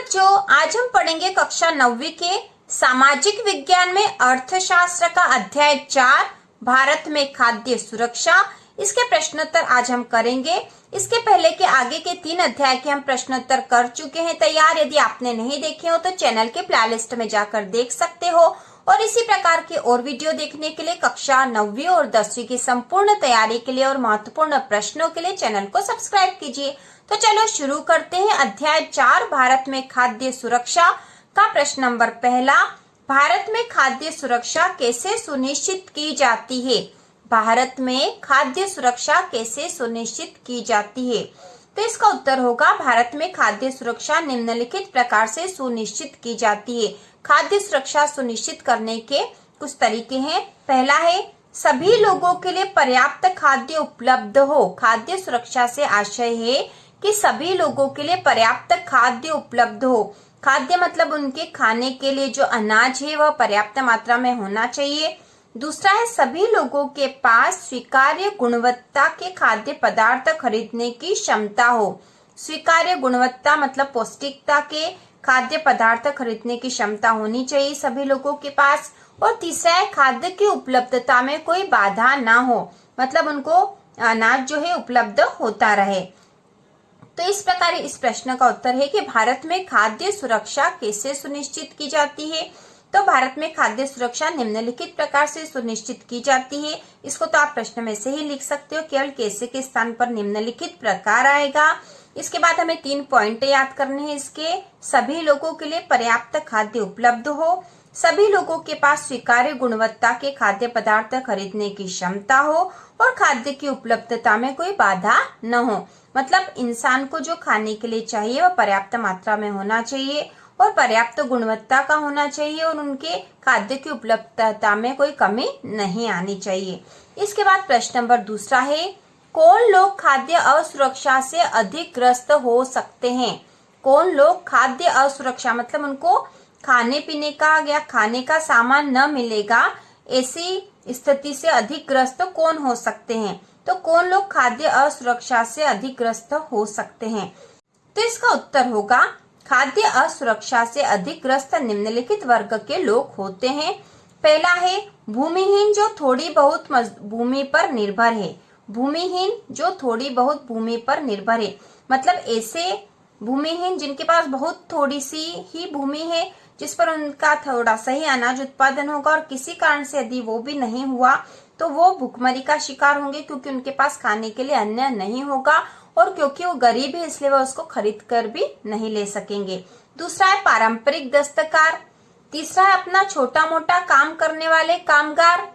बच्चों, आज हम पढ़ेंगे कक्षा 9वीं के सामाजिक विज्ञान में अर्थशास्त्र का अध्याय 4 भारत में खाद्य सुरक्षा। इसके प्रश्नोत्तर आज हम करेंगे। इसके पहले के आगे के 3 अध्याय के हम प्रश्नोत्तर कर चुके हैं तैयार। यदि आपने नहीं देखे हो तो चैनल के प्लेलिस्ट में जाकर देख सकते हो। और इसी प्रकार के और वीडियो देखने के लिए कक्षा 9वीं और 10वीं की संपूर्ण तैयारी के लिए और महत्वपूर्ण प्रश्नों के लिए चैनल को सब्सक्राइब कीजिए। तो चलो शुरू करते हैं। अध्याय 4 भारत में खाद्य सुरक्षा का प्रश्न नंबर पहला, भारत में खाद्य सुरक्षा कैसे सुनिश्चित की जाती है? भारत में खाद्य सुरक्षा कैसे सुनिश्चित की जाती है? तो इसका उत्तर होगा, भारत में खाद्य सुरक्षा निम्नलिखित प्रकार से सुनिश्चित की जाती है। खाद्य सुरक्षा सुनिश्चित करने के कुछ तरीके हैं। पहला है, सभी लोगों के लिए पर्याप्त खाद्य उपलब्ध हो। खाद्य सुरक्षा से आशय है कि सभी लोगों के लिए पर्याप्त खाद्य उपलब्ध हो। खाद्य मतलब उनके खाने के लिए जो अनाज है वह पर्याप्त मात्रा में होना चाहिए। दूसरा है, सभी लोगों के पास स्वीकार्य गुणवत्ता के खाद्य पदार्थ खरीदने की क्षमता हो। स्वीकार्य गुणवत्ता मतलब पौष्टिकता के खाद्य पदार्थ खरीदने की क्षमता होनी चाहिए सभी लोगों के पास। और तीसरा है, खाद्य की उपलब्धता में कोई बाधा ना हो, मतलब उनको अनाज जो है उपलब्ध होता रहे। तो इस प्रकार इस प्रश्न का उत्तर है कि भारत में खाद्य सुरक्षा कैसे सुनिश्चित की जाती है। तो भारत में खाद्य सुरक्षा निम्नलिखित प्रकार से सुनिश्चित की जाती है। इसको तो आप प्रश्न में से ही लिख सकते हो, केवल कैसे के स्थान पर निम्नलिखित प्रकार आएगा। इसके बाद हमें 3 पॉइंट याद करने हैं इसके। सभी लोगों के लिए पर्याप्त खाद्य उपलब्ध हो, सभी लोगों के पास स्वीकार्य गुणवत्ता के खाद्य पदार्थ खरीदने की क्षमता हो और खाद्य की उपलब्धता में कोई बाधा न हो। मतलब इंसान को जो खाने के लिए चाहिए वह पर्याप्त मात्रा में होना चाहिए और पर्याप्त गुणवत्ता का होना चाहिए और उनके खाद्य की उपलब्धता में कोई कमी नहीं आनी चाहिए। इसके बाद प्रश्न नंबर दूसरा है, कौन लोग खाद्य असुरक्षा से अधिक ग्रस्त हो सकते हैं? कौन लोग खाद्य असुरक्षा मतलब उनको खाने पीने का या खाने का सामान न मिलेगा, ऐसी स्थिति से अधिक ग्रस्त कौन हो सकते हैं? तो कौन लोग खाद्य असुरक्षा से अधिक ग्रस्त हो सकते हैं? तो इसका उत्तर होगा, खाद्य असुरक्षा से अधिक ग्रस्त निम्नलिखित वर्ग के लोग होते हैं। पहला है, भूमिहीन जो थोड़ी बहुत भूमि पर निर्भर है। भूमिहीन जो थोड़ी बहुत भूमि पर निर्भर है मतलब ऐसे भूमिहीन जिनके पास बहुत थोड़ी सी ही भूमि है जिस पर उनका थोड़ा सा ही अनाज उत्पादन होगा और किसी कारण से यदि वो भी नहीं हुआ तो वो भूखमरी का शिकार होंगे, क्योंकि उनके पास खाने के लिए अन्न नहीं होगा और क्योंकि वो गरीब है इसलिए वो उसको खरीद कर भी नहीं ले सकेंगे। दूसरा है पारंपरिक दस्तकार। तीसरा है अपना छोटा मोटा काम करने वाले कामगार।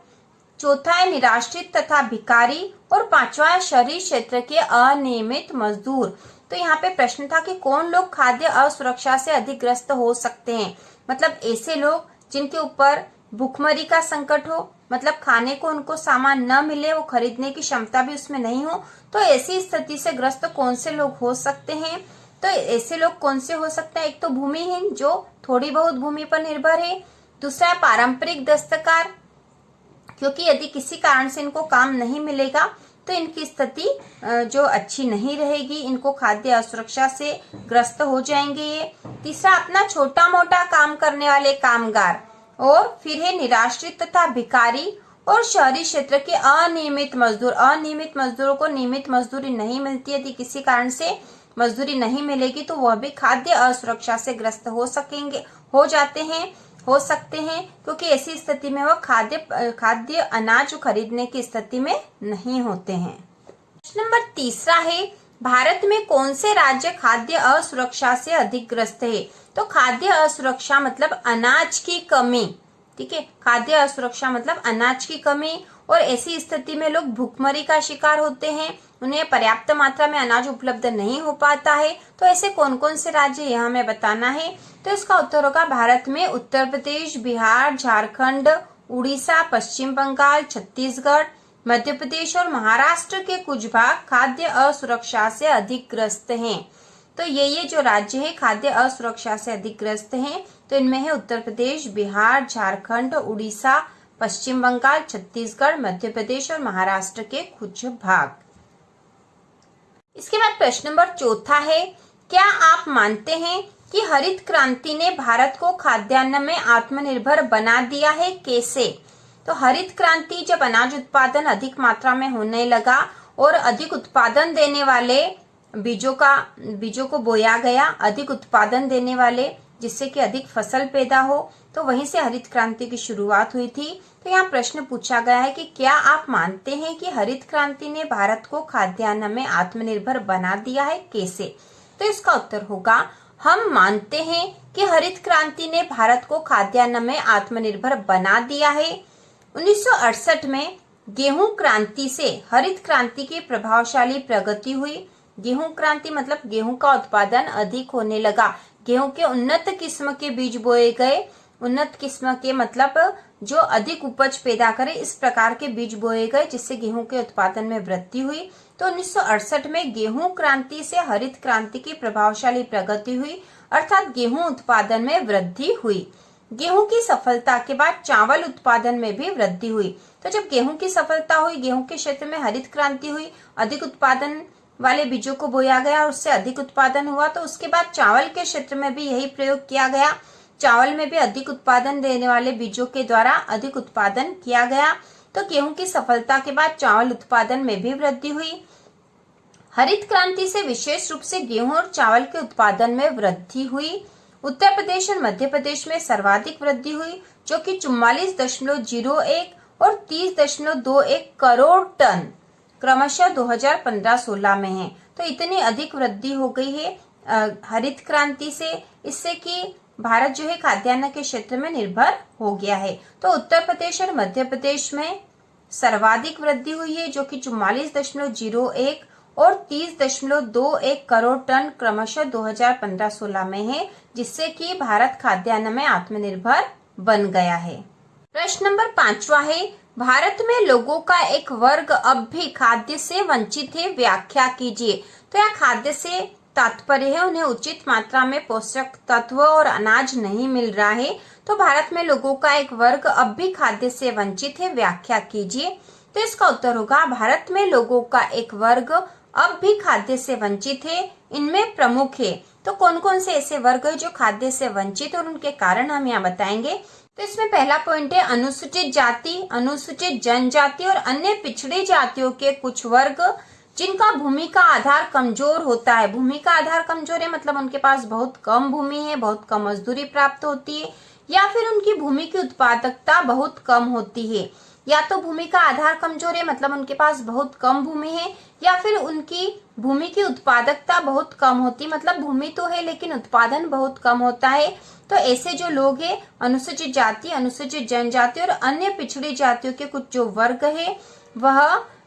चौथा है निराश्रित तथा भिखारी और पांचवा है शहरी क्षेत्र के अनियमित मजदूर। तो यहाँ पे प्रश्न था कि कौन लोग खाद्य असुरक्षा से अधिक ग्रस्त हो सकते हैं। मतलब ऐसे लोग जिनके ऊपर भूखमरी का संकट हो, मतलब खाने को उनको सामान न मिले, वो खरीदने की क्षमता भी उसमें नहीं हो। तो ऐसी स्थिति से ग्रस्त कौन से लोग हो सकते हैं? तो ऐसे लोग कौन से हो सकते हैं? एक तो भूमिहीन जो थोड़ी बहुत भूमि पर निर्भर है। दूसरा है पारंपरिक दस्तकार, क्योंकि यदि किसी कारण से इनको काम नहीं मिलेगा तो इनकी स्थिति जो अच्छी नहीं रहेगी, इनको खाद्य असुरक्षा से ग्रस्त हो जाएंगे ये। तीसरा अपना छोटा मोटा काम करने वाले कामगार। और फिर है निराश्रित तथा भिखारी और शहरी क्षेत्र के अनियमित मजदूर। अनियमित मजदूरों को नियमित मजदूरी नहीं मिलती, यदि किसी कारण से मजदूरी नहीं मिलेगी तो वह भी खाद्य असुरक्षा से ग्रस्त हो सकते हैं, क्योंकि ऐसी स्थिति में वह खाद्य अनाज खरीदने की स्थिति में नहीं होते हैं। प्रश्न नंबर तीसरा है, भारत में कौन से राज्य खाद्य असुरक्षा से अधिक ग्रस्त है? तो खाद्य असुरक्षा मतलब अनाज की कमी, ठीक है। खाद्य असुरक्षा मतलब अनाज की कमी और ऐसी स्थिति में लोग भूखमरी का शिकार होते हैं, उन्हें पर्याप्त मात्रा में अनाज उपलब्ध नहीं हो पाता है। तो ऐसे कौन कौन से राज्य यह हमें बताना है। तो इसका उत्तर होगा, भारत में उत्तर प्रदेश, बिहार, झारखंड, उड़ीसा, पश्चिम बंगाल, छत्तीसगढ़, मध्य प्रदेश और महाराष्ट्र के कुछ भाग खाद्य असुरक्षा से अधिक ग्रस्त हैं। तो ये जो राज्य है खाद्य असुरक्षा से अधिक ग्रस्त हैं, तो इनमें है उत्तर प्रदेश, बिहार, झारखंड, उड़ीसा, पश्चिम बंगाल, छत्तीसगढ़, मध्य प्रदेश और महाराष्ट्र के कुछ भाग। इसके बाद प्रश्न नंबर चौथा है, क्या आप मानते हैं कि हरित क्रांति ने भारत को खाद्यान्न में आत्मनिर्भर बना दिया है, कैसे? तो हरित क्रांति जब अनाज उत्पादन अधिक मात्रा में होने लगा और अधिक उत्पादन देने वाले बीजों को बोया गया, अधिक उत्पादन देने वाले, जिससे कि अधिक फसल पैदा हो, तो वहीं से हरित क्रांति की शुरुआत हुई थी। तो यहाँ प्रश्न पूछा गया है कि क्या आप मानते हैं कि हरित क्रांति ने भारत को खाद्यान्न में आत्मनिर्भर बना दिया है, कैसे? तो इसका उत्तर होगा हम मानते हैं कि हरित क्रांति ने भारत को खाद्यान्न में आत्मनिर्भर बना दिया है। 1968 में गेहूं क्रांति से हरित क्रांति की प्रभावशाली प्रगति हुई। गेहूं क्रांति मतलब गेहूं का उत्पादन अधिक होने लगा, गेहूं के उन्नत किस्म के बीज बोए गए। उन्नत किस्म के मतलब जो अधिक उपज पैदा करे, इस प्रकार के बीज बोए गए, जिससे गेहूं के उत्पादन में वृद्धि हुई। तो 1968 में गेहूं क्रांति से हरित क्रांति की प्रभावशाली प्रगति हुई, अर्थात गेहूं उत्पादन में वृद्धि हुई। गेहूं की सफलता के बाद चावल उत्पादन में भी वृद्धि हुई। तो जब गेहूं की सफलता हुई, गेहूं के क्षेत्र में हरित क्रांति हुई, अधिक उत्पादन वाले बीजों को बोया गया और उससे अधिक उत्पादन हुआ, तो उसके बाद चावल के क्षेत्र में भी यही प्रयोग किया गया। चावल में भी अधिक उत्पादन देने वाले बीजों के द्वारा अधिक उत्पादन किया गया। तो गेहूं की सफलता के बाद चावल उत्पादन में भी वृद्धि हुई। हरित क्रांति से विशेष रूप से गेहूं और चावल के उत्पादन में वृद्धि हुई। उत्तर प्रदेश और मध्य प्रदेश में सर्वाधिक वृद्धि हुई, जो कि 44.01 और 30.21 करोड़ टन क्रमशः 2015-16 में है। तो इतनी अधिक वृद्धि हो गई है हरित क्रांति से, इससे कि भारत जो है खाद्यान्न के क्षेत्र में निर्भर हो गया है। तो उत्तर प्रदेश और मध्य प्रदेश में सर्वाधिक वृद्धि हुई है, जो कि 44.01 और 30.21 करोड़ टन क्रमशः 2015-16 में है, जिससे कि भारत खाद्यान्न में आत्मनिर्भर बन गया है। प्रश्न नंबर 5वां है, भारत में लोगों का एक वर्ग अब भी खाद्य से वंचित है, व्याख्या कीजिए। तो यह खाद्य से तात्पर्य है उन्हें उचित मात्रा में पोषक तत्व और अनाज नहीं मिल रहा है। तो भारत में लोगों का एक वर्ग अब भी खाद्य से वंचित है, व्याख्या कीजिए। तो इसका उत्तर होगा भारत में लोगों का एक वर्ग अब भी खाद्य से वंचित है, इनमें प्रमुख है। तो कौन कौन से ऐसे वर्ग है जो खाद्य से वंचित और उनके कारण हम यहाँ बताएंगे। तो इसमें पहला पॉइंट है अनुसूचित जाति, अनुसूचित जनजाति और अन्य पिछड़ी जातियों के कुछ वर्ग जिनका भूमि का आधार कमजोर होता है। भूमि का आधार कमजोर है मतलब उनके पास बहुत कम भूमि है, बहुत कम मजदूरी प्राप्त होती है, या फिर उनकी भूमि की उत्पादकता बहुत कम होती है। या तो भूमि का आधार कमजोर है मतलब उनके पास बहुत कम भूमि है, या फिर उनकी भूमि की उत्पादकता बहुत कम होती, मतलब भूमि तो है लेकिन उत्पादन बहुत कम होता है। तो ऐसे जो लोग हैं अनुसूचित जाति, अनुसूचित जनजाति और अन्य पिछड़ी जातियों के कुछ जो वर्ग है वह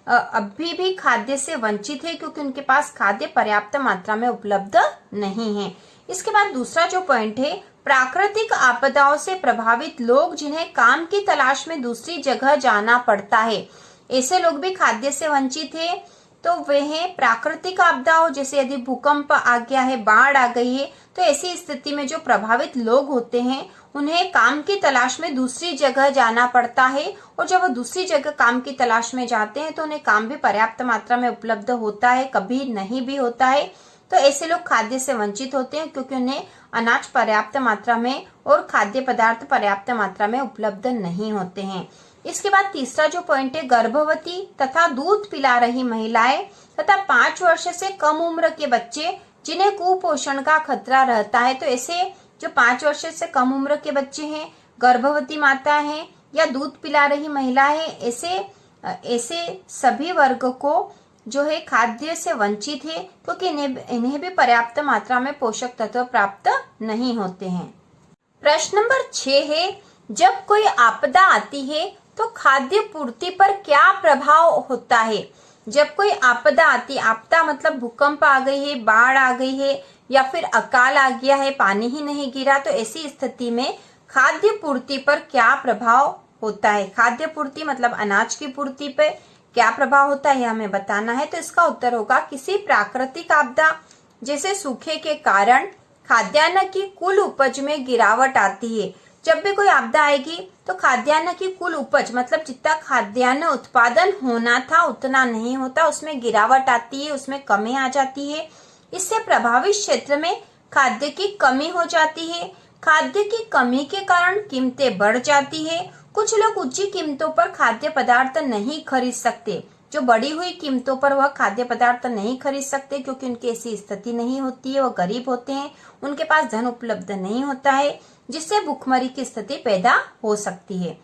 अभी भी खाद्य से वंचित है, क्योंकि उनके पास खाद्य पर्याप्त मात्रा में उपलब्ध नहीं है। इसके बाद दूसरा जो पॉइंट है प्राकृतिक आपदाओं से प्रभावित लोग जिन्हें काम की तलाश में दूसरी जगह जाना पड़ता है, ऐसे लोग भी खाद्य से वंचित है। तो वे हैं प्राकृतिक आपदाओं, जैसे यदि भूकंप आ गया है, बाढ़ आ गई है, तो ऐसी स्थिति में जो प्रभावित लोग होते हैं उन्हें काम की तलाश में दूसरी जगह जाना पड़ता है, और जब वो दूसरी जगह काम की तलाश में जाते हैं तो उन्हें काम भी पर्याप्त मात्रा में उपलब्ध होता है, कभी नहीं भी होता है। तो ऐसे लोग खाद्य से वंचित होते हैं क्योंकि उन्हें अनाज पर्याप्त मात्रा में और खाद्य पदार्थ पर्याप्त मात्रा में उपलब्ध नहीं होते हैं। इसके बाद तीसरा जो पॉइंट है गर्भवती तथा दूध पिला रही महिलाएं तथा 5 वर्ष से कम उम्र के बच्चे जिन्हें कुपोषण का खतरा रहता है। तो ऐसे जो 5 वर्ष से कम उम्र के बच्चे हैं, गर्भवती माता हैं या दूध पिला रही महिला है, ऐसे सभी वर्ग को जो है खाद्य से वंचित है, क्योंकि इन्हें भी पर्याप्त मात्रा में पोषक तत्व प्राप्त नहीं होते हैं। प्रश्न नंबर 6 है जब कोई आपदा आती है तो खाद्य पूर्ति पर क्या प्रभाव होता है। जब कोई आपदा आती, आपदा मतलब भूकंप आ गई है, बाढ़ आ गई है या फिर अकाल आ गया है, पानी ही नहीं गिरा, तो ऐसी स्थिति में खाद्य पूर्ति पर क्या प्रभाव होता है। खाद्य पूर्ति मतलब अनाज की पूर्ति पे क्या प्रभाव होता है हमें बताना है। तो इसका उत्तर होगा किसी प्राकृतिक आपदा जैसे सूखे के कारण खाद्यान्न की कुल उपज में गिरावट आती है। जब भी कोई आपदा आएगी तो खाद्यान्न की कुल उपज मतलब जितना खाद्यान्न उत्पादन होना था उतना नहीं होता, उसमें गिरावट आती है, उसमें कमी आ जाती है। इससे प्रभावित क्षेत्र में खाद्य की कमी हो जाती है। खाद्य की कमी के कारण कीमतें बढ़ जाती है। कुछ लोग ऊंची कीमतों पर खाद्य पदार्थ नहीं खरीद सकते। जो बढ़ी हुई कीमतों पर वह खाद्य पदार्थ नहीं खरीद सकते क्योंकि उनकी ऐसी स्थिति नहीं होती है, वह गरीब होते हैं, उनके पास धन उपलब्ध नहीं होता है, जिससे भूखमरी की स्थिति पैदा हो सकती है।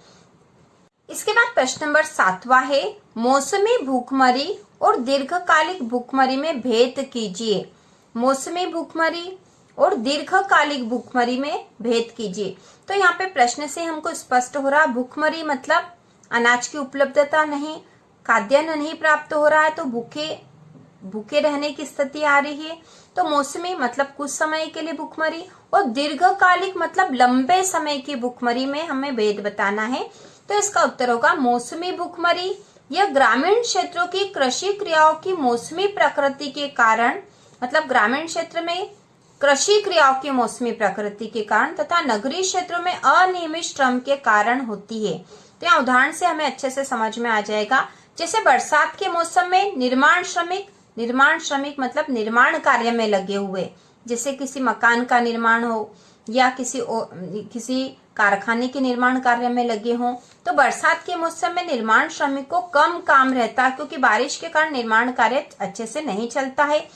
इसके बाद प्रश्न नंबर 7वां है, मौसमी भूखमरी और दीर्घकालिक भूखमरी में भेद कीजिए। मौसमी भूखमरी और दीर्घकालिक भूखमरी में भेद कीजिए। तो यहाँ पे प्रश्न से हमको स्पष्ट हो रहा, भूखमरी मतलब अनाज की उपलब्धता नहीं, खाद्यान्न नहीं प्राप्त हो रहा है तो भूखे रहने की स्थिति आ रही है। तो मौसमी मतलब कुछ समय के लिए भूखमरी, और दीर्घकालिक मतलब लंबे समय की भूखमरी में हमें भेद बताना है। तो इसका उत्तर होगा मौसमी भूखमरी। यह ग्रामीण क्षेत्रों की कृषि क्रियाओं की मौसमी प्रकृति के कारण, मतलब ग्रामीण क्षेत्र में कृषि क्रियाओं की मौसमी प्रकृति के कारण तथा नगरीय क्षेत्रों में अनियमित श्रम के कारण होती है। तो यहाँ उदाहरण से हमें अच्छे से समझ में आ जाएगा। जैसे बरसात के मौसम में निर्माण श्रमिक मतलब निर्माण कार्य में लगे हुए, जैसे किसी मकान का निर्माण हो या किसी कारखाने के निर्माण कार्य में लगे हों, तो बरसात के मौसम में निर्माण श्रमिक को कम काम रहता है क्योंकि बारिश के कारण निर्माण कार्य अच्छे से नहीं चलता है।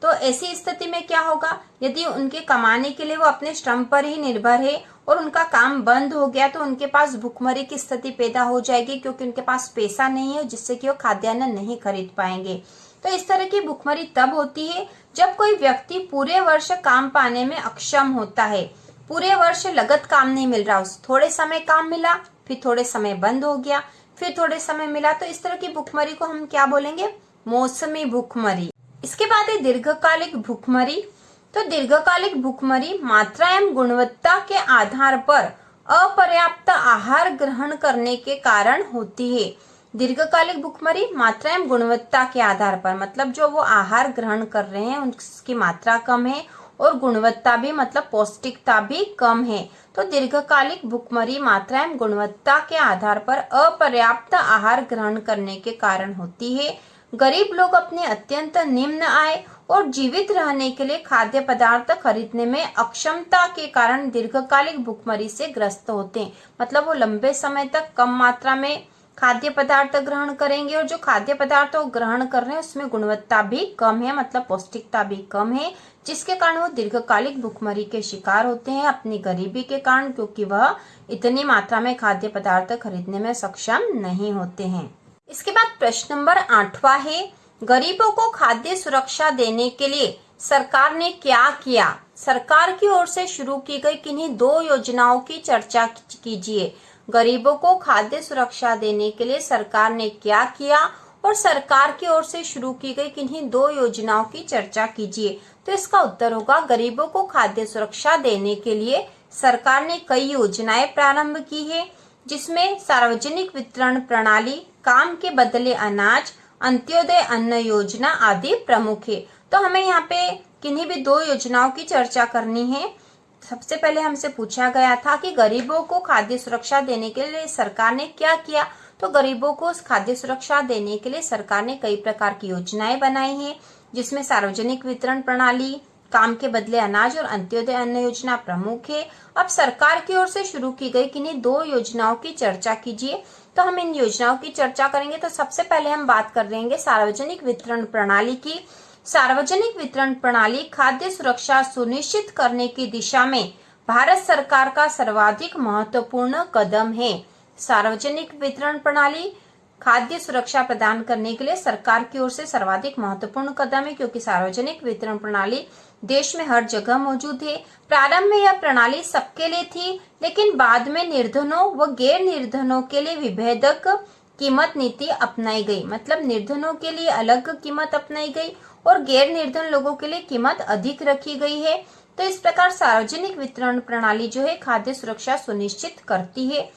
तो ऐसी स्थिति में क्या होगा, यदि उनके कमाने के लिए वो अपने श्रम पर ही निर्भर है और उनका काम बंद हो गया तो उनके पास भूखमरी की स्थिति पैदा हो जाएगी क्योंकि उनके पास पैसा नहीं है जिससे कि वो खाद्यान्न नहीं खरीद पाएंगे। तो इस तरह की भूखमरी तब होती है जब कोई व्यक्ति पूरे वर्ष काम पाने में अक्षम होता है। पूरे वर्ष लगत काम नहीं मिल रहा, उस थोड़े समय काम मिला, फिर थोड़े समय बंद हो गया, फिर थोड़े समय मिला, तो इस तरह की भूखमरी को हम क्या बोलेंगे, मौसमी भूखमरी। इसके बाद है दीर्घकालिक भूखमरी। तो दीर्घकालिक भूखमरी मात्रा एवं गुणवत्ता के आधार पर अपर्याप्त आहार ग्रहण करने के कारण होती है। दीर्घकालिक भूखमरी मात्रा एवं गुणवत्ता के आधार पर, मतलब जो वो आहार ग्रहण कर रहे हैं उसकी मात्रा कम है और गुणवत्ता भी मतलब पौष्टिकता भी कम है। तो दीर्घकालिक भूखमरी मात्रा एवं गुणवत्ता के आधार पर अपर्याप्त आहार ग्रहण करने के कारण होती है। गरीब लोग अपने अत्यंत निम्न आय और जीवित रहने के लिए खाद्य पदार्थ खरीदने में अक्षमता के कारण दीर्घकालिक भूखमरी से ग्रस्त होते हैं। मतलब वो लंबे समय तक कम मात्रा में खाद्य पदार्थ ग्रहण करेंगे और जो खाद्य पदार्थ वो ग्रहण कर रहे हैं उसमें गुणवत्ता भी कम है, मतलब पौष्टिकता भी कम है, जिसके कारण वो दीर्घकालिक भूखमरी के शिकार होते हैं अपनी गरीबी के कारण, क्योंकि वह इतनी मात्रा में खाद्य पदार्थ खरीदने में सक्षम नहीं होते हैं। इसके बाद प्रश्न नंबर 8वां है, गरीबों को खाद्य सुरक्षा देने के लिए सरकार ने क्या किया। सरकार की ओर से शुरू की गई किन्हीं 2 योजनाओं की चर्चा कीजिए। गरीबों को खाद्य सुरक्षा देने के लिए सरकार ने क्या किया और सरकार की ओर से शुरू की गई किन्हीं 2 योजनाओं की चर्चा कीजिए। तो इसका उत्तर होगा, गरीबों को खाद्य सुरक्षा देने के लिए सरकार ने कई योजनाएं प्रारंभ की है, जिसमें सार्वजनिक वितरण प्रणाली, काम के बदले अनाज, अंत्योदय अन्न योजना आदि प्रमुख है। तो हमें यहाँ पे किन्हीं भी 2 योजनाओं की चर्चा करनी है। सबसे पहले हमसे पूछा गया था कि गरीबों को खाद्य सुरक्षा देने के लिए सरकार ने क्या किया। तो गरीबों को खाद्य सुरक्षा देने के लिए सरकार ने कई प्रकार की योजनाएं बनाई हैं, जिसमें सार्वजनिक वितरण प्रणाली, काम के बदले अनाज और अंत्योदय अन्न योजना प्रमुख है। अब सरकार की ओर से शुरू की गई किन्हीं 2 योजनाओं की चर्चा कीजिए। तो हम इन योजनाओं की चर्चा करेंगे। तो सबसे पहले हम बात कर लेंगे सार्वजनिक वितरण प्रणाली की। सार्वजनिक वितरण प्रणाली खाद्य सुरक्षा सुनिश्चित करने की दिशा में भारत सरकार का सर्वाधिक महत्वपूर्ण कदम है। सार्वजनिक वितरण प्रणाली खाद्य सुरक्षा प्रदान करने के लिए सरकार की ओर से सर्वाधिक महत्वपूर्ण कदम है, क्योंकि सार्वजनिक वितरण प्रणाली देश में हर जगह मौजूद है। प्रारंभ में यह प्रणाली सबके लिए थी, लेकिन बाद में निर्धनों व गैर निर्धनों के लिए विभेदक कीमत नीति अपनाई गई। मतलब निर्धनों के लिए अलग कीमत अपनाई गई और गैर निर्धन लोगों के लिए कीमत अधिक रखी गई है। तो इस प्रकार सार्वजनिक वितरण प्रणाली जो है खाद्य सुरक्षा सुनिश्चित करती है।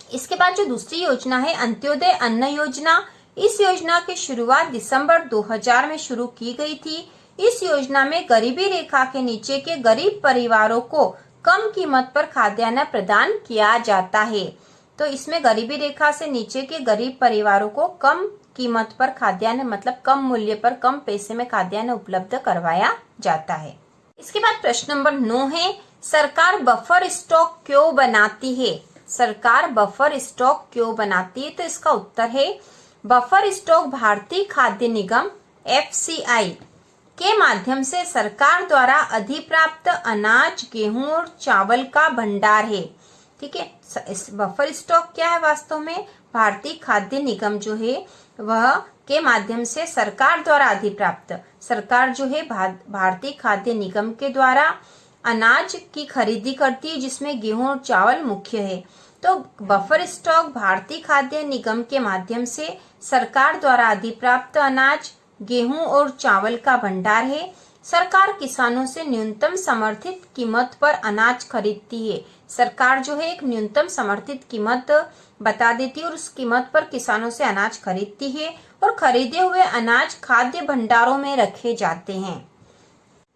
इसके बाद जो दूसरी योजना है अंत्योदय अन्न योजना, इस योजना की शुरुआत दिसंबर 2000 में शुरू की गई थी। इस योजना में गरीबी रेखा के नीचे के गरीब परिवारों को कम कीमत पर खाद्यान्न प्रदान किया जाता है। तो इसमें गरीबी रेखा से नीचे के गरीब परिवारों को कम कीमत पर खाद्यान्न, मतलब कम मूल्य पर कम पैसे में खाद्यान्न उपलब्ध करवाया जाता है। इसके बाद प्रश्न नंबर 9 है, सरकार बफर स्टॉक क्यों बनाती है? सरकार बफर स्टॉक क्यों बनाती है? तो इसका उत्तर है, बफर स्टॉक भारतीय खाद्य निगम FCI के माध्यम से सरकार द्वारा अधिप्राप्त अनाज, गेहूं और चावल का भंडार है। ठीक है, इस बफर स्टॉक क्या है? वास्तव में भारतीय खाद्य निगम जो है वह के माध्यम से सरकार द्वारा अधिप्राप्त, सरकार जो है भारतीय खाद्य निगम के द्वारा अनाज की खरीदी करती है, जिसमें गेहूं और चावल मुख्य है। तो बफर स्टॉक भारतीय खाद्य निगम के माध्यम से सरकार द्वारा अधिप्राप्त अनाज, गेहूं और चावल का भंडार है। सरकार किसानों से न्यूनतम समर्थित कीमत पर अनाज खरीदती है। सरकार जो है एक न्यूनतम समर्थित कीमत बता देती है और उस कीमत पर किसानों से अनाज खरीदती है और खरीदे हुए अनाज खाद्य भंडारों में रखे जाते हैं।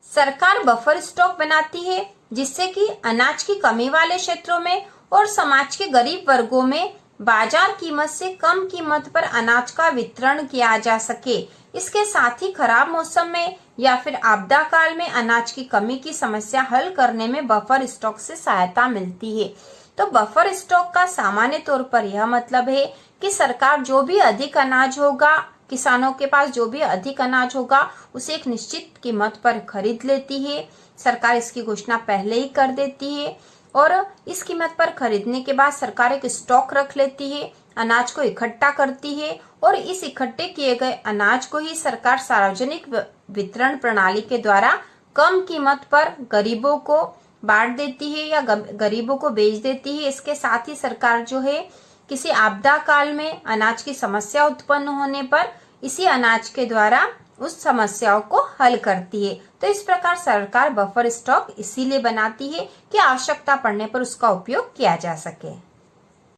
सरकार बफर स्टॉक बनाती है जिससे कि अनाज की कमी वाले क्षेत्रों में और समाज के गरीब वर्गों में बाजार कीमत से कम कीमत पर अनाज का वितरण किया जा सके। इसके साथ ही खराब मौसम में या फिर आपदा काल में अनाज की कमी की समस्या हल करने में बफर स्टॉक से सहायता मिलती है। तो बफर स्टॉक का सामान्य तौर पर यह मतलब है कि सरकार जो भी अधिक अनाज होगा, किसानों के पास जो भी अधिक अनाज होगा उसे एक निश्चित कीमत पर खरीद लेती है। सरकार इसकी घोषणा पहले ही कर देती है और इस कीमत पर खरीदने के बाद सरकार एक स्टॉक रख लेती है, अनाज को इकट्ठा करती है और इस इकट्ठे किए गए अनाज को ही सरकार सार्वजनिक वितरण प्रणाली के द्वारा कम कीमत पर गरीबों को बांट देती है या गरीबों को बेच देती है। इसके साथ ही सरकार जो है किसी आपदा काल में अनाज की समस्या उत्पन्न होने पर इसी अनाज के द्वारा उस समस्याओं को हल करती है। तो इस प्रकार सरकार बफर स्टॉक इसीलिए बनाती है कि आवश्यकता पड़ने पर उसका उपयोग किया जा सके।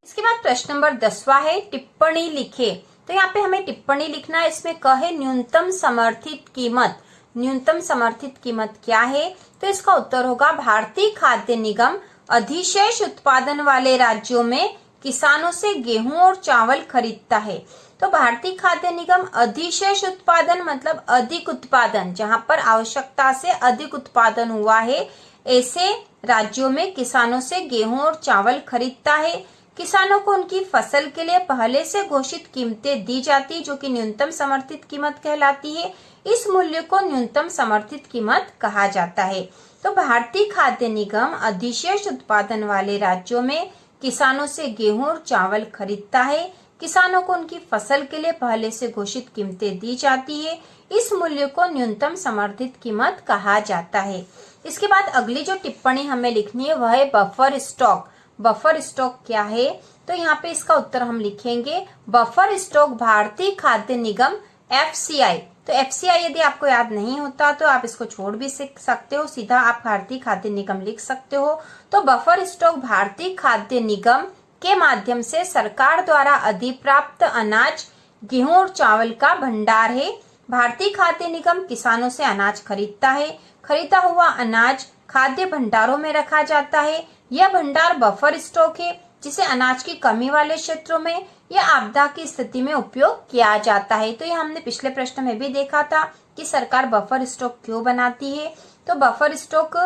इसके बाद प्रश्न नंबर 10वां है, टिप्पणी लिखे। तो यहाँ पे हमें टिप्पणी लिखना है। इसमें कहे न्यूनतम समर्थित कीमत। न्यूनतम समर्थित कीमत क्या है? तो इसका उत्तर होगा, भारतीय खाद्य निगम अधिशेष उत्पादन वाले राज्यों में किसानों से गेहूं और चावल खरीदता है। तो भारतीय खाद्य निगम अधिशेष उत्पादन मतलब अधिक उत्पादन, जहां पर आवश्यकता से अधिक उत्पादन हुआ है, ऐसे राज्यों में किसानों से गेहूं और चावल खरीदता है। किसानों को उनकी फसल के लिए पहले से घोषित कीमतें दी जाती, जो कि न्यूनतम समर्थित कीमत कहलाती है। इस मूल्य को न्यूनतम समर्थित कीमत कहा जाता है। तो भारतीय खाद्य निगम अधिशेष उत्पादन वाले राज्यों में किसानों से गेहूं और चावल खरीदता है। किसानों को उनकी फसल के लिए पहले से घोषित कीमतें दी जाती है। इस मूल्य को न्यूनतम समर्थित कीमत कहा जाता है। इसके बाद अगली जो टिप्पणी हमें लिखनी है वह है बफर स्टॉक। बफर स्टॉक क्या है? तो यहाँ पे इसका उत्तर हम लिखेंगे, बफर स्टॉक भारतीय खाद्य निगम FCI। तो FCI यदि आपको याद नहीं होता तो आप इसको छोड़ भी सकते हो, सीधा आप भारतीय खाद्य निगम लिख सकते हो। तो बफर स्टॉक भारतीय खाद्य निगम के माध्यम से सरकार द्वारा अधिप्राप्त अनाज, गेहूं और चावल का भंडार है। भारतीय खाद्य निगम किसानों से अनाज खरीदता है। खरीदा हुआ अनाज खाद्य भंडारों में रखा जाता है। यह भंडार बफर स्टॉक है जिसे अनाज की कमी वाले क्षेत्रों में या आपदा की स्थिति में उपयोग किया जाता है। तो ये हमने पिछले प्रश्न में भी देखा था कि सरकार बफर स्टॉक क्यों बनाती है। तो बफर स्टॉक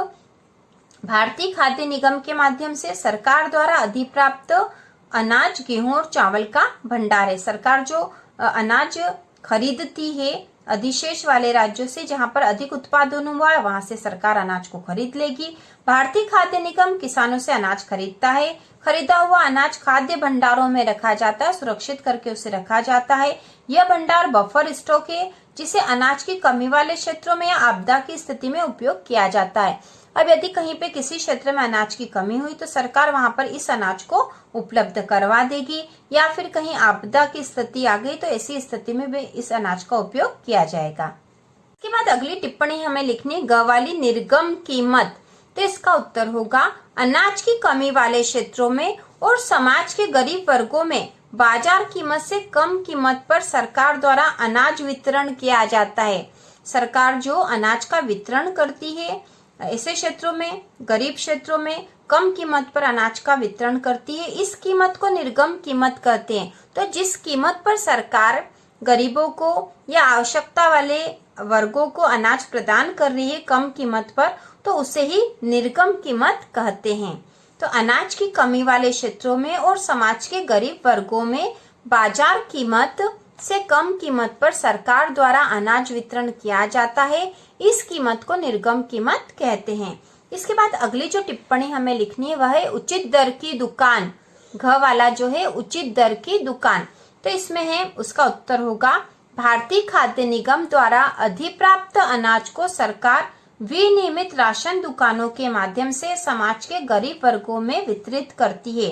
भारतीय खाद्य निगम के माध्यम से सरकार द्वारा अधिप्राप्त अनाज, गेहूं और चावल का भंडार है। सरकार जो अनाज खरीदती है अधिशेष वाले राज्यों से, जहां पर अधिक उत्पादन हुआ है वहां से सरकार अनाज को खरीद लेगी। भारतीय खाद्य निगम किसानों से अनाज खरीदता है। खरीदा हुआ अनाज खाद्य भंडारों में रखा जाता है, सुरक्षित करके उसे रखा जाता है। यह भंडार बफर स्टॉक है जिसे अनाज की कमी वाले क्षेत्रों में या आपदा की स्थिति में उपयोग किया जाता है। अब यदि कहीं पे किसी क्षेत्र में अनाज की कमी हुई तो सरकार वहां पर इस अनाज को उपलब्ध करवा देगी, या फिर कहीं आपदा की स्थिति आ गई तो ऐसी स्थिति में भी इस अनाज का उपयोग किया जाएगा। इसके बाद अगली टिप्पणी हमें लिखनी, ग वाली निर्गम कीमत। तो इसका उत्तर होगा, अनाज की कमी वाले क्षेत्रों में और समाज के गरीब वर्गों में बाजार कीमत से कम कीमत पर सरकार द्वारा अनाज वितरण किया जाता है। सरकार जो अनाज का वितरण करती है ऐसे क्षेत्रों में, गरीब क्षेत्रों में कम कीमत पर अनाज का वितरण करती है। इस कीमत को निर्गम कीमत कहते हैं। तो जिस कीमत पर सरकार गरीबों को या आवश्यकता वाले वर्गों को अनाज प्रदान कर रही है कम कीमत पर, तो उसे ही निर्गम कीमत कहते हैं। तो अनाज की कमी वाले क्षेत्रों में और समाज के गरीब वर्गों में बाजार कीमत से कम कीमत पर सरकार द्वारा अनाज वितरण किया जाता है, इस कीमत को निर्गम कीमत कहते हैं। इसके बाद अगली जो टिप्पणी हमें लिखनी है वह है उचित दर की दुकान। घ वाला जो है उचित दर की दुकान, तो इसमें है उसका उत्तर होगा भारतीय खाद्य निगम द्वारा अधिप्राप्त अनाज को सरकार विनियमित राशन दुकानों के माध्यम से समाज के गरीब वर्गों में वितरित करती है।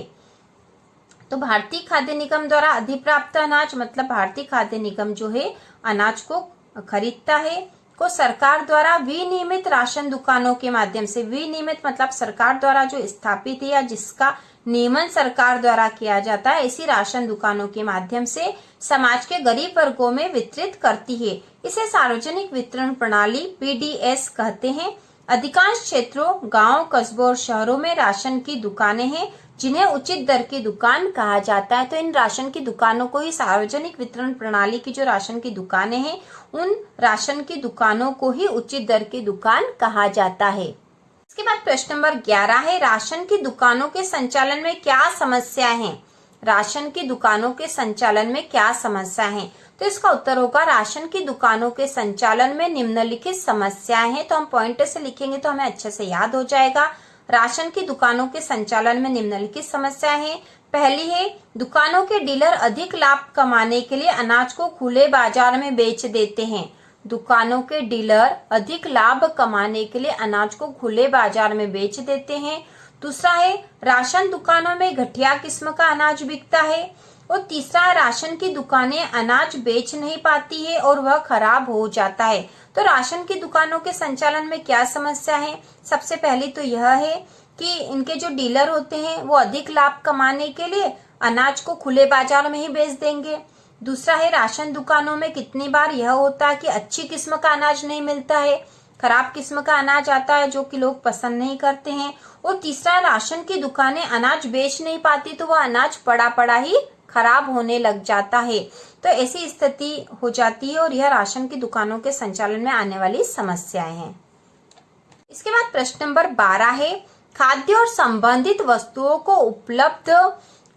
तो भारतीय खाद्य निगम द्वारा अधिप्राप्त अनाज मतलब भारतीय खाद्य निगम जो है अनाज को खरीदता है, को सरकार द्वारा विनियमित राशन दुकानों के माध्यम से, विनियमित मतलब सरकार द्वारा जो स्थापित है या जिसका नियमन सरकार द्वारा किया जाता है, ऐसी राशन दुकानों के माध्यम से समाज के गरीब वर्गों में वितरित करती है। इसे सार्वजनिक वितरण प्रणाली PDS कहते हैं। अधिकांश क्षेत्रों, गांव, कस्बों और शहरों में राशन की दुकानें हैं जिन्हें उचित दर की दुकान कहा जाता है। तो इन राशन की दुकानों को ही सार्वजनिक वितरण प्रणाली की जो राशन की दुकानें हैं, उन राशन की दुकानों को ही उचित दर की दुकान कहा जाता है। इसके बाद प्रश्न नंबर 11 है राशन की दुकानों के संचालन में क्या समस्या है? राशन की दुकानों के संचालन में क्या समस्या है? तो इसका उत्तर होगा राशन की दुकानों के संचालन में निम्नलिखित समस्याएं हैं। तो हम पॉइंट से लिखेंगे तो हमें अच्छे से याद हो जाएगा। राशन की दुकानों के संचालन में निम्नलिखित समस्याएं हैं। पहली है दुकानों के डीलर अधिक लाभ कमाने के लिए अनाज को खुले बाजार में बेच देते हैं। दुकानों के डीलर अधिक लाभ कमाने के लिए अनाज को खुले बाजार में बेच देते हैं। दूसरा है राशन दुकानों में घटिया किस्म का अनाज बिकता है। और तीसरा है राशन की दुकानें अनाज बेच नहीं पाती है और वह खराब हो जाता है। तो राशन की दुकानों के संचालन में क्या समस्या है? सबसे पहली तो यह है कि इनके जो डीलर होते हैं वो अधिक लाभ कमाने के लिए अनाज को खुले बाजार में ही बेच देंगे। दूसरा है राशन दुकानों में कितनी बार यह होता है कि अच्छी किस्म का अनाज नहीं मिलता है, खराब किस्म का अनाज आता है जो कि लोग पसंद नहीं करते हैं। और तीसरा राशन की दुकानें अनाज बेच नहीं पाती तो वह अनाज पड़ा पड़ा ही खराब होने लग जाता है। तो ऐसी स्थिति हो जाती है और यह राशन की दुकानों के संचालन में आने वाली समस्याएं हैं। इसके बाद प्रश्न नंबर 12 है खाद्य और संबंधित वस्तुओं को उपलब्ध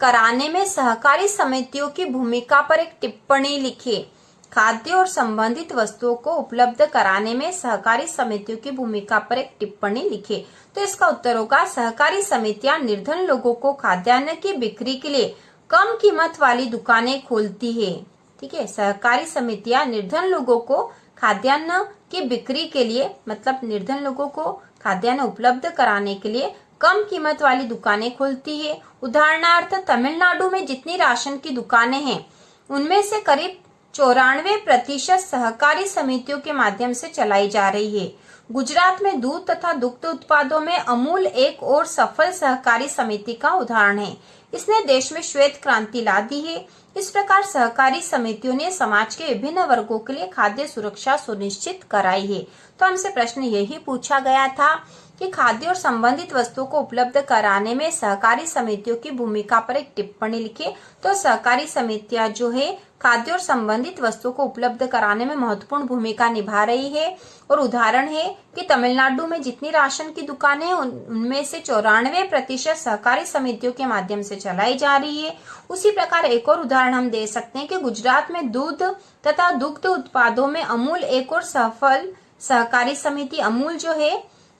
कराने में सहकारी समितियों की भूमिका पर एक टिप्पणी लिखिए। खाद्य और संबंधित वस्तुओं को उपलब्ध कराने में सहकारी समितियों की भूमिका पर एक टिप्पणी लिखिए। तो इसका उत्तर होगा सहकारी समितियां निर्धन लोगों को खाद्यान्न की बिक्री के लिए कम कीमत वाली दुकानें खोलती है। ठीक है, सहकारी समितियां निर्धन लोगों को खाद्यान्न की बिक्री के लिए मतलब निर्धन लोगों को खाद्यान्न उपलब्ध कराने के लिए कम कीमत वाली दुकानें खोलती है। उदाहरणार्थ तमिलनाडु में जितनी राशन की दुकानें हैं उनमें से करीब 94% सहकारी समितियों के माध्यम से चलाई जा रही है। गुजरात में दूध तथा दुग्ध उत्पादों में अमूल एक और सफल सहकारी समिति का उदाहरण है। इसने देश में श्वेत क्रांति ला दी है। इस प्रकार सहकारी समितियों ने समाज के विभिन्न वर्गों के लिए खाद्य सुरक्षा सुनिश्चित कराई है। तो हमसे प्रश्न यही पूछा गया था कि खाद्य और संबंधित वस्तुओं को उपलब्ध कराने में सहकारी समितियों की भूमिका पर एक टिप्पणी लिखिए। तो सहकारी समितियां जो है खाद्य और संबंधित वस्तुओं को उपलब्ध कराने में महत्वपूर्ण भूमिका निभा रही है। और उदाहरण है कि तमिलनाडु में जितनी राशन की दुकानें हैं उनमें से 94% सहकारी समितियों के माध्यम से चलाई जा रही है। उसी प्रकार एक और उदाहरण हम दे सकते हैं कि गुजरात में दूध तथा दुग्ध उत्पादों में अमूल एक और सफल सहकारी समिति।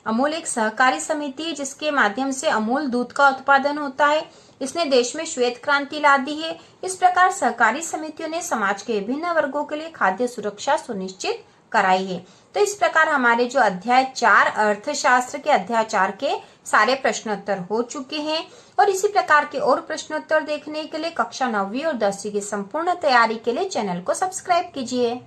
अमूल एक सहकारी समिति है जिसके माध्यम से अमूल दूध का उत्पादन होता है। इसने देश में श्वेत क्रांति ला दी है। इस प्रकार सहकारी समितियों ने समाज के विभिन्न वर्गों के लिए खाद्य सुरक्षा सुनिश्चित कराई है। तो इस प्रकार हमारे जो अध्याय 4 अर्थशास्त्र के अध्याय 4 के सारे प्रश्नोत्तर हो चुके हैं। और इसी प्रकार के और प्रश्नोत्तर देखने के लिए कक्षा 9वीं और 10वीं की संपूर्ण तैयारी के लिए चैनल को सब्सक्राइब कीजिए।